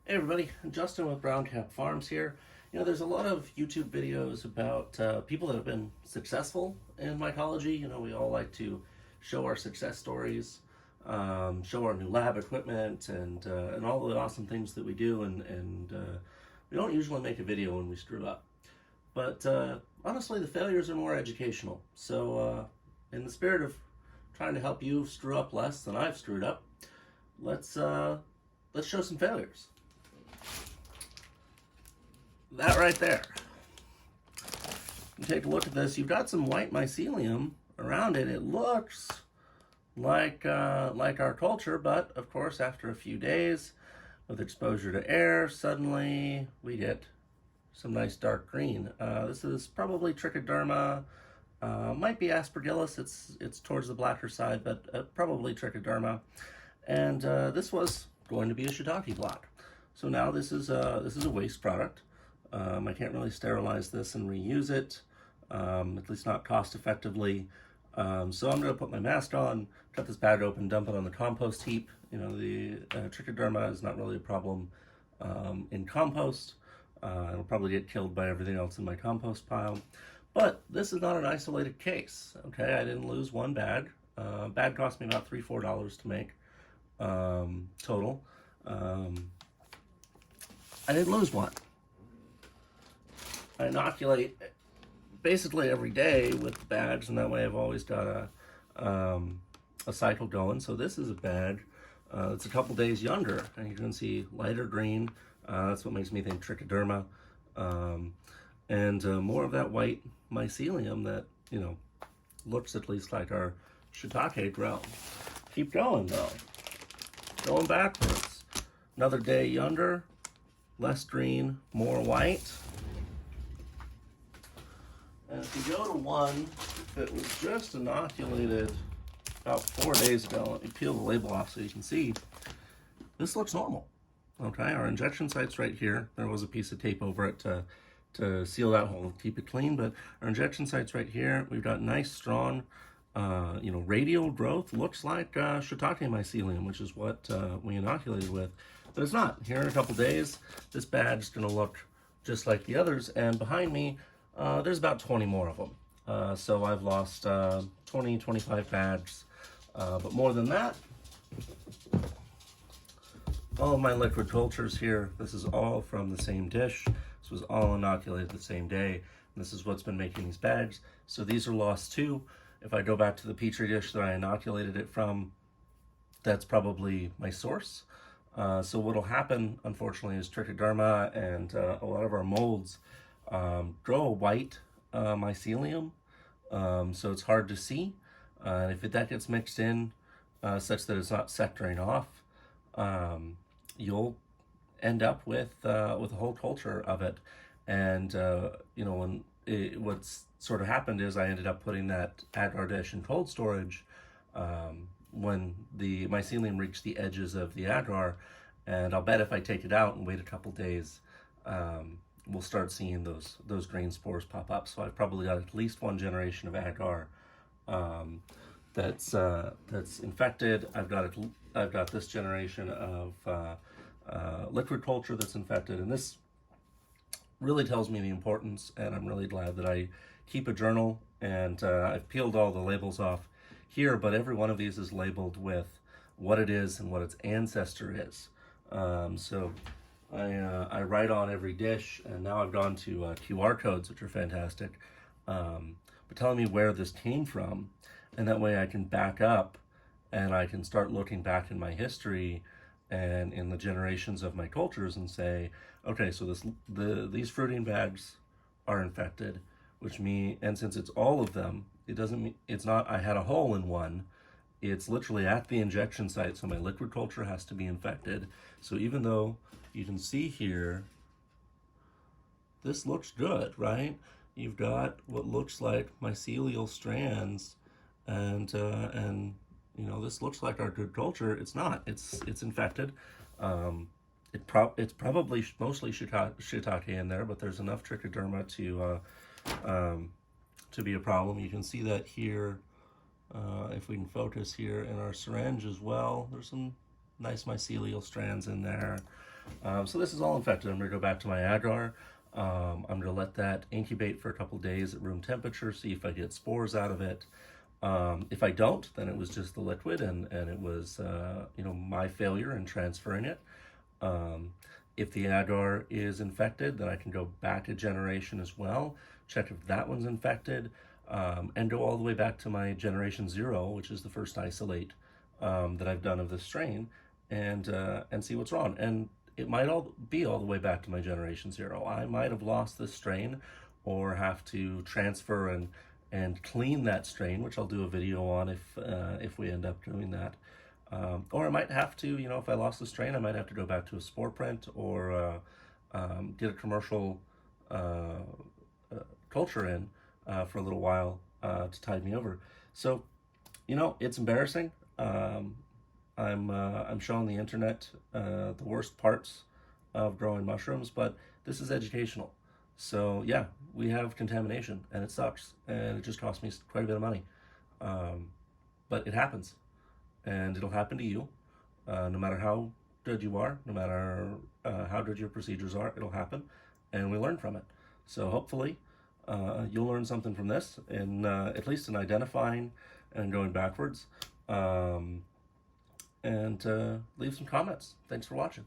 Hey everybody, Justin with Brown Cap Farms here. There's a lot of YouTube videos about people that have been successful in mycology. We all like to show our success stories, show our new lab equipment, and all the awesome things that we do. And we don't usually make a video when we screw up. But honestly, the failures are more educational. So, in the spirit of trying to help you screw up less than I've screwed up, let's show some failures. That right there. You take a look at this. You've got some white mycelium around it. It looks like our culture, but of course, after a few days with exposure to air, suddenly we get some nice dark green. This is probably trichoderma. Might be aspergillus. It's towards the blacker side, but probably trichoderma. And this was going to be a shiitake block. So now this is a waste product. I can't really sterilize this and reuse it, at least not cost effectively. So I'm going to put my mask on, cut this bag open, dump it on the compost heap. The trichoderma is not really a problem in compost. It'll probably get killed by everything else in my compost pile. But this is not an isolated case, okay? I didn't lose one bag. Bag cost me about $3-4 to make total. I didn't lose one. I inoculate basically every day with bags, and that way I've always got a cycle going. So this is a bag that's a couple days younger, and you can see lighter green. That's what makes me think trichoderma, and more of that white mycelium that looks at least like our shiitake grown. Keep going though, going backwards. Another day younger, less green, more white. And if you go to one that was just inoculated about 4 days ago, let me peel the label off so you can see, this looks normal. Okay, our injection site's right here. There was a piece of tape over it to seal that hole and keep it clean, but our injection site's right here. We've got nice, strong, radial growth. Looks like shiitake mycelium, which is what we inoculated with, but it's not. Here in a couple days, this badge's gonna look just like the others, and behind me, there's about 20 more of them. So I've lost 20, 25 bags. But more than that, all of my liquid cultures here, this is all from the same dish. This was all inoculated the same day. And this is what's been making these bags. So these are lost too. If I go back to the petri dish that I inoculated it from, that's probably my source. So what'll happen, unfortunately, is trichoderma and a lot of our molds grow a white mycelium, so it's hard to see. If that gets mixed in such that it's not sectoring off, you'll end up with a whole culture of it. And what's sort of happened is I ended up putting that agar dish in cold storage when the mycelium reached the edges of the agar, and I'll bet if I take it out and wait a couple days, we'll start seeing those grain spores pop up. So I've probably got at least one generation of agar that's infected. I've got this generation of liquid culture that's infected, and this really tells me the importance. And I'm really glad that I keep a journal, and I've peeled all the labels off here, but every one of these is labeled with what it is and what its ancestor is. So I write on every dish, and now I've gone to QR codes, which are fantastic, but telling me where this came from, and that way I can back up and I can start looking back in my history and in the generations of my cultures and say, okay, so these fruiting bags are infected, and since it's all of them, it doesn't mean it's not I had a hole in one. It's literally at the injection site, so my liquid culture has to be infected. So even though you can see here, this looks good, right? You've got what looks like mycelial strands, and this looks like our good culture. It's not. It's infected. It's probably mostly shiitake in there, but there's enough trichoderma to be a problem. You can see that here. If we can focus here in our syringe as well, there's some nice mycelial strands in there. So this is all infected. I'm going to go back to my agar. I'm going to let that incubate for a couple days at room temperature, see if I get spores out of it. If I don't, then it was just the liquid, and it was my failure in transferring it. If the agar is infected, then I can go back a generation as well, check if that one's infected, and go all the way back to my generation 0, which is the first isolate that I've done of this strain, and see what's wrong. And it might all be all the way back to my generation 0. I might have lost this strain, or have to transfer and clean that strain, which I'll do a video on if we end up doing that. Or I might have to, if I lost the strain, I might have to go back to a spore print, or get a commercial culture in for a little while to tide me over. So, it's embarrassing. I'm showing the internet the worst parts of growing mushrooms, but this is educational. So yeah, we have contamination, and it sucks, and it just cost me quite a bit of money. But it happens, and it'll happen to you, no matter how good you are, no matter how good your procedures are, it'll happen, and we learn from it. So hopefully you'll learn something from this, in at least in identifying and going backwards. And leave some comments. Thanks for watching.